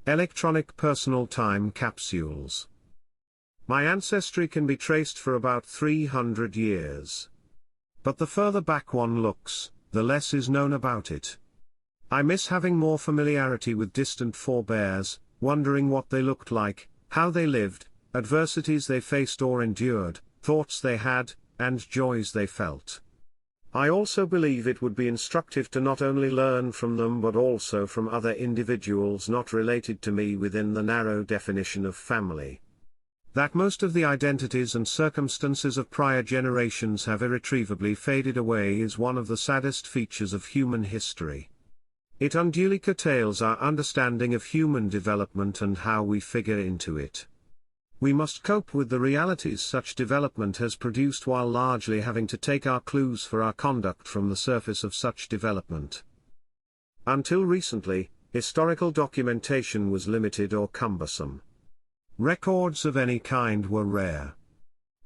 Electronic personal time capsules. My ancestry can be traced for about 300 years. But the further back one looks, the less is known about it. I miss having more familiarity with distant forebears, wondering what they looked like, how they lived, adversities they faced or endured, thoughts they had, and joys they felt. I also believe it would be instructive to not only learn from them but also from other individuals not related to me within the narrow definition of family. That most of the identities and circumstances of prior generations have irretrievably faded away is one of the saddest features of human history. It unduly curtails our understanding of human development and how we figure into it. We must cope with the realities such development has produced while largely having to take our clues for our conduct from the surface of such development. Until recently, historical documentation was limited or cumbersome. Records of any kind were rare.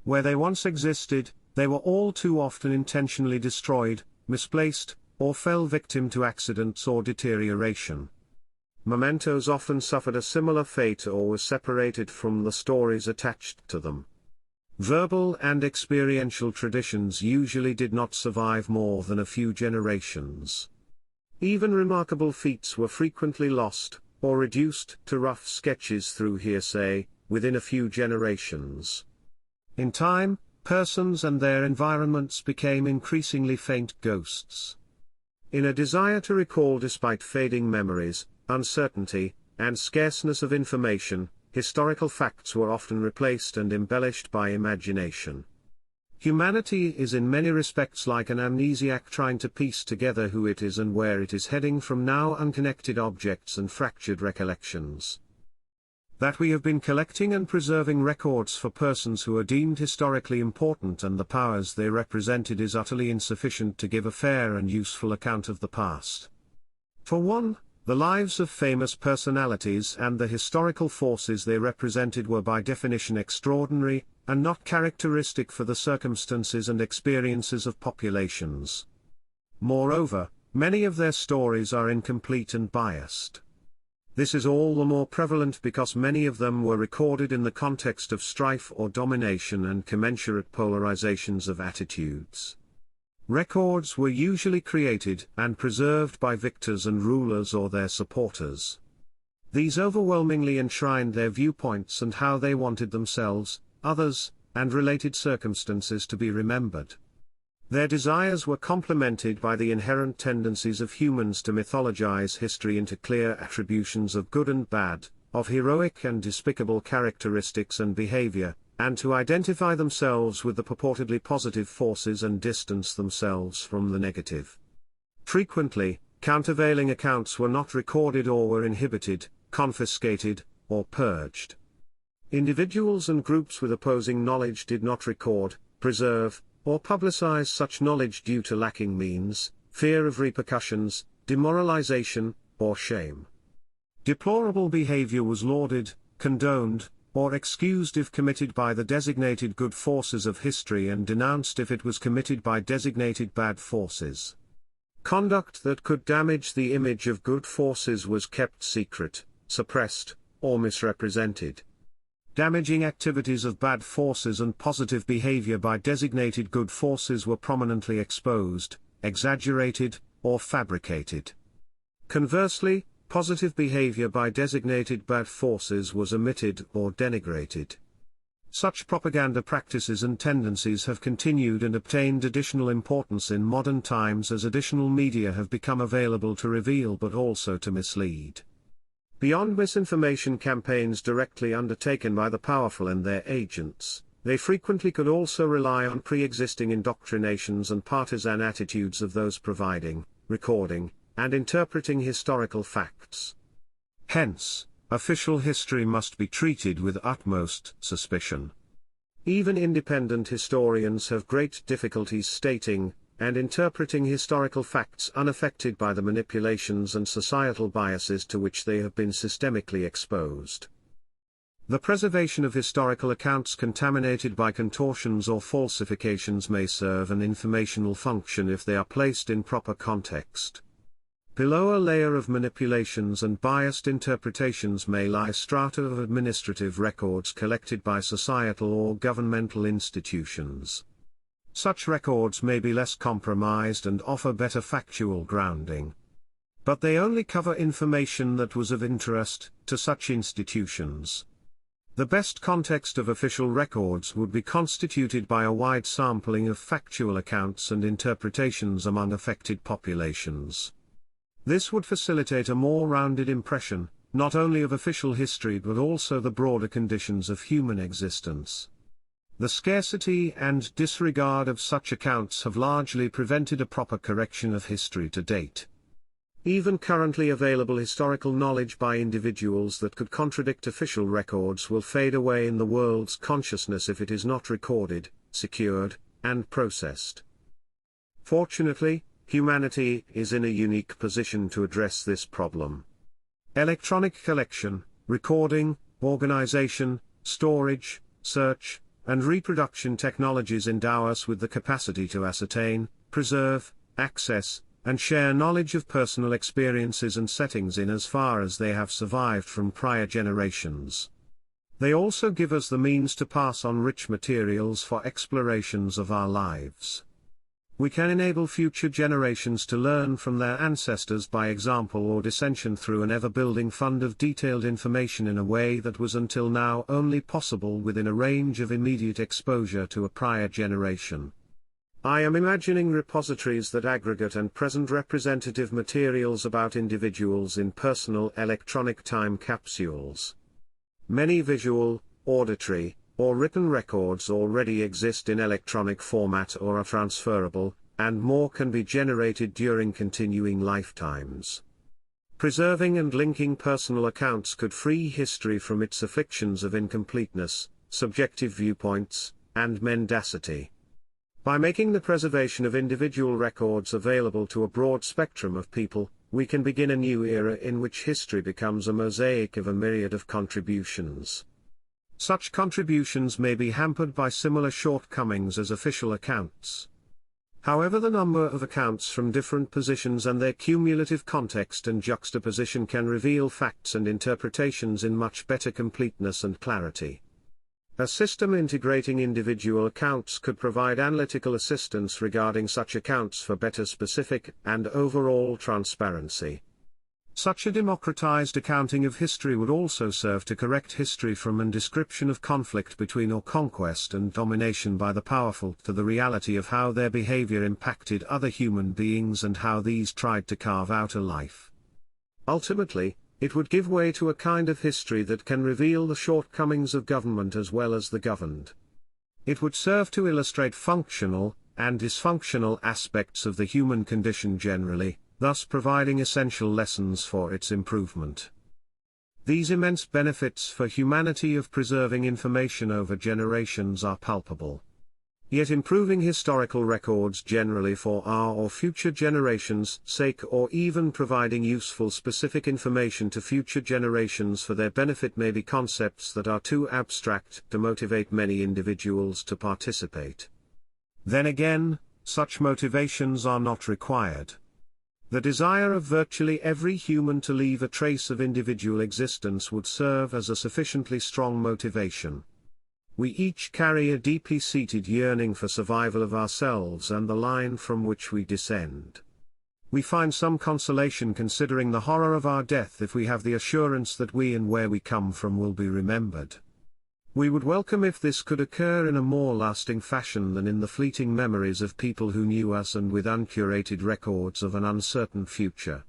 Where they once existed, they were all too often intentionally destroyed, misplaced, or fell victim to accidents or deterioration. Mementos often suffered a similar fate or were separated from the stories attached to them. Verbal and experiential traditions usually did not survive more than a few generations. Even remarkable feats were frequently lost, or reduced to rough sketches through hearsay, within a few generations. In time, persons and their environments became increasingly faint ghosts. In a desire to recall despite fading memories, uncertainty, and scarceness of information, historical facts were often replaced and embellished by imagination. Humanity is in many respects like an amnesiac trying to piece together who it is and where it is heading from now unconnected objects and fractured recollections. That we have been collecting and preserving records for persons who are deemed historically important and the powers they represented is utterly insufficient to give a fair and useful account of the past. For one, the lives of famous personalities and the historical forces they represented were by definition extraordinary, and not characteristic for the circumstances and experiences of populations. Moreover, many of their stories are incomplete and biased. This is all the more prevalent because many of them were recorded in the context of strife or domination and commensurate polarizations of attitudes. Records were usually created and preserved by victors and rulers or their supporters. These overwhelmingly enshrined their viewpoints and how they wanted themselves, others, and related circumstances to be remembered. Their desires were complemented by the inherent tendencies of humans to mythologize history into clear attributions of good and bad, of heroic and despicable characteristics and behavior, and to identify themselves with the purportedly positive forces and distance themselves from the negative. Frequently, countervailing accounts were not recorded or were inhibited, confiscated, or purged. Individuals and groups with opposing knowledge did not record, preserve, or publicize such knowledge due to lacking means, fear of repercussions, demoralization, or shame. Deplorable behavior was lauded, condoned, or excused if committed by the designated good forces of history and denounced if it was committed by designated bad forces. Conduct that could damage the image of good forces was kept secret, suppressed, or misrepresented. Damaging activities of bad forces and positive behavior by designated good forces were prominently exposed, exaggerated, or fabricated. Conversely, positive behavior by designated bad forces was omitted or denigrated. Such propaganda practices and tendencies have continued and obtained additional importance in modern times as additional media have become available to reveal but also to mislead. Beyond misinformation campaigns directly undertaken by the powerful and their agents, they frequently could also rely on pre-existing indoctrinations and partisan attitudes of those providing, recording, and interpreting historical facts. Hence, official history must be treated with utmost suspicion. Even independent historians have great difficulties stating and interpreting historical facts unaffected by the manipulations and societal biases to which they have been systemically exposed. The preservation of historical accounts contaminated by contortions or falsifications may serve an informational function if they are placed in proper context. Below a layer of manipulations and biased interpretations may lie strata of administrative records collected by societal or governmental institutions. Such records may be less compromised and offer better factual grounding. But they only cover information that was of interest to such institutions. The best context of official records would be constituted by a wide sampling of factual accounts and interpretations among affected populations. This would facilitate a more rounded impression, not only of official history but also the broader conditions of human existence. The scarcity and disregard of such accounts have largely prevented a proper correction of history to date. Even currently available historical knowledge by individuals that could contradict official records will fade away in the world's consciousness if it is not recorded, secured, and processed. Fortunately, humanity is in a unique position to address this problem. Electronic collection, recording, organization, storage, search, and reproduction technologies endow us with the capacity to ascertain, preserve, access, and share knowledge of personal experiences and settings in as far as they have survived from prior generations. They also give us the means to pass on rich materials for explorations of our lives. We can enable future generations to learn from their ancestors by example or dissension through an ever-building fund of detailed information in a way that was until now only possible within a range of immediate exposure to a prior generation. I am imagining repositories that aggregate and present representative materials about individuals in personal electronic time capsules. Many visual, auditory, or written records already exist in electronic format or are transferable, and more can be generated during continuing lifetimes. Preserving and linking personal accounts could free history from its afflictions of incompleteness, subjective viewpoints, and mendacity. By making the preservation of individual records available to a broad spectrum of people, we can begin a new era in which history becomes a mosaic of a myriad of contributions. Such contributions may be hampered by similar shortcomings as official accounts. However, the number of accounts from different positions and their cumulative context and juxtaposition can reveal facts and interpretations in much better completeness and clarity. A system integrating individual accounts could provide analytical assistance regarding such accounts for better specific and overall transparency. Such a democratized accounting of history would also serve to correct history from an description of conflict between or conquest and domination by the powerful to the reality of how their behavior impacted other human beings and how these tried to carve out a life. Ultimately, it would give way to a kind of history that can reveal the shortcomings of government as well as the governed. It would serve to illustrate functional and dysfunctional aspects of the human condition generally, thus providing essential lessons for its improvement. These immense benefits for humanity of preserving information over generations are palpable. Yet improving historical records generally for our or future generations' sake or even providing useful specific information to future generations for their benefit may be concepts that are too abstract to motivate many individuals to participate. Then again, such motivations are not required. The desire of virtually every human to leave a trace of individual existence would serve as a sufficiently strong motivation. We each carry a deeply seated yearning for survival of ourselves and the line from which we descend. We find some consolation considering the horror of our death if we have the assurance that we and where we come from will be remembered. We would welcome if this could occur in a more lasting fashion than in the fleeting memories of people who knew us and with uncurated records of an uncertain future.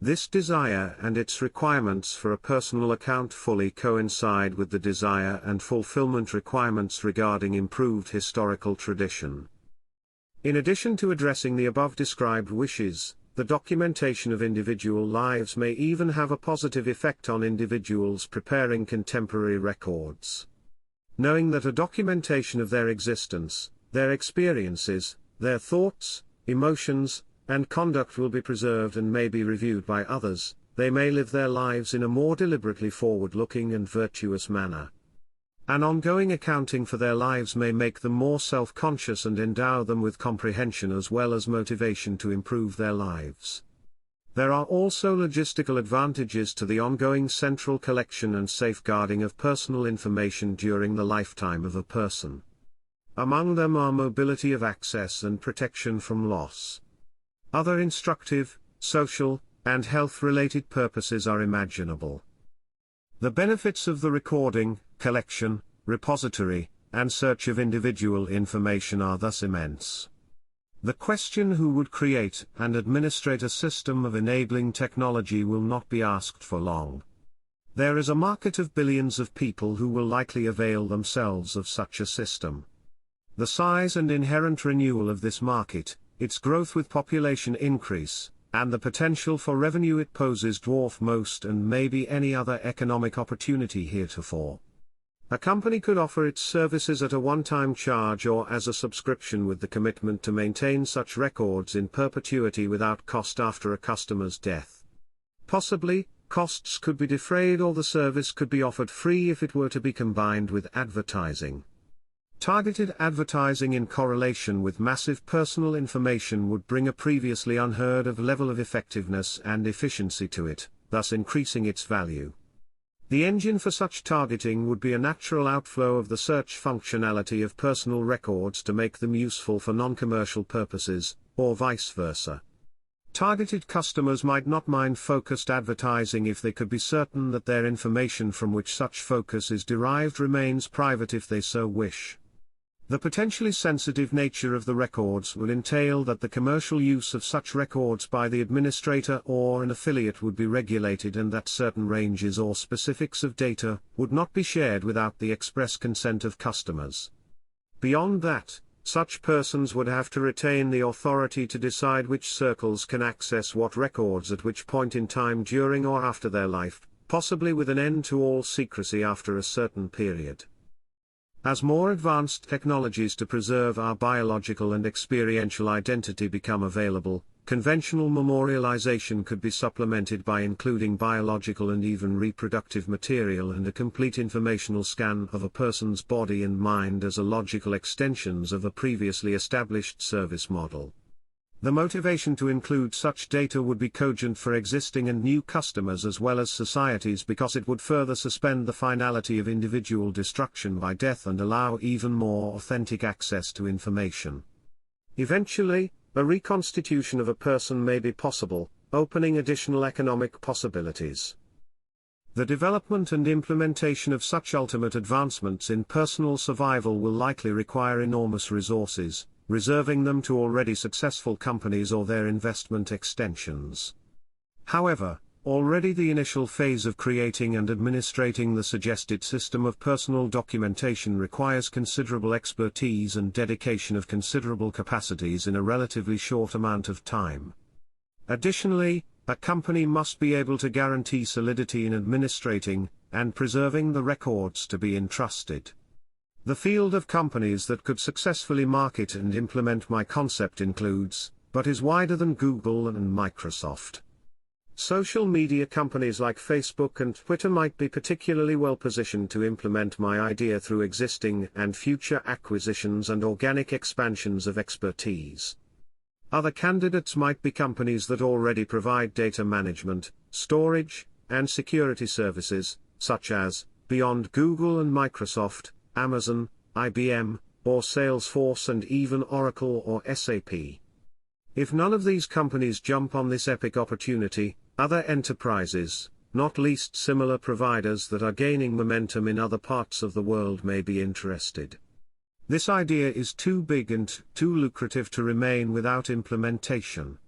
This desire and its requirements for a personal account fully coincide with the desire and fulfillment requirements regarding improved historical tradition. In addition to addressing the above described wishes, the documentation of individual lives may even have a positive effect on individuals preparing contemporary records. Knowing that a documentation of their existence, their experiences, their thoughts, emotions, and conduct will be preserved and may be reviewed by others, they may live their lives in a more deliberately forward-looking and virtuous manner. An ongoing accounting for their lives may make them more self-conscious and endow them with comprehension as well as motivation to improve their lives. There are also logistical advantages to the ongoing central collection and safeguarding of personal information during the lifetime of a person. Among them are mobility of access and protection from loss. Other instructive, social, and health-related purposes are imaginable. The benefits of the recording, collection, repository, and search of individual information are thus immense. The question who would create and administrate a system of enabling technology will not be asked for long. There is a market of billions of people who will likely avail themselves of such a system. The size and inherent renewal of this market, its growth with population increase, and the potential for revenue it poses dwarf most and maybe any other economic opportunity heretofore. A company could offer its services at a one-time charge or as a subscription with the commitment to maintain such records in perpetuity without cost after a customer's death. Possibly, costs could be defrayed or the service could be offered free if it were to be combined with advertising. Targeted advertising in correlation with massive personal information would bring a previously unheard of level of effectiveness and efficiency to it, thus increasing its value. The engine for such targeting would be a natural outflow of the search functionality of personal records to make them useful for non-commercial purposes, or vice versa. Targeted customers might not mind focused advertising if they could be certain that their information from which such focus is derived remains private if they so wish. The potentially sensitive nature of the records will entail that the commercial use of such records by the administrator or an affiliate would be regulated and that certain ranges or specifics of data would not be shared without the express consent of customers. Beyond that, such persons would have to retain the authority to decide which circles can access what records at which point in time during or after their life, possibly with an end to all secrecy after a certain period. As more advanced technologies to preserve our biological and experiential identity become available, conventional memorialization could be supplemented by including biological and even reproductive material and a complete informational scan of a person's body and mind as a logical extensions of a previously established service model. The motivation to include such data would be cogent for existing and new customers as well as societies because it would further suspend the finality of individual destruction by death and allow even more authentic access to information. Eventually, a reconstitution of a person may be possible, opening additional economic possibilities. The development and implementation of such ultimate advancements in personal survival will likely require enormous resources, reserving them to already successful companies or their investment extensions. However, already the initial phase of creating and administrating the suggested system of personal documentation requires considerable expertise and dedication of considerable capacities in a relatively short amount of time. Additionally, a company must be able to guarantee solidity in administrating and preserving the records to be entrusted. The field of companies that could successfully market and implement my concept includes, but is wider than Google and Microsoft. Social media companies like Facebook and Twitter might be particularly well positioned to implement my idea through existing and future acquisitions and organic expansions of expertise. Other candidates might be companies that already provide data management, storage, and security services, such as, beyond Google and Microsoft, Amazon, IBM, or Salesforce and even Oracle or SAP. If none of these companies jump on this epic opportunity, other enterprises, not least similar providers that are gaining momentum in other parts of the world may be interested. This idea is too big and too lucrative to remain without implementation.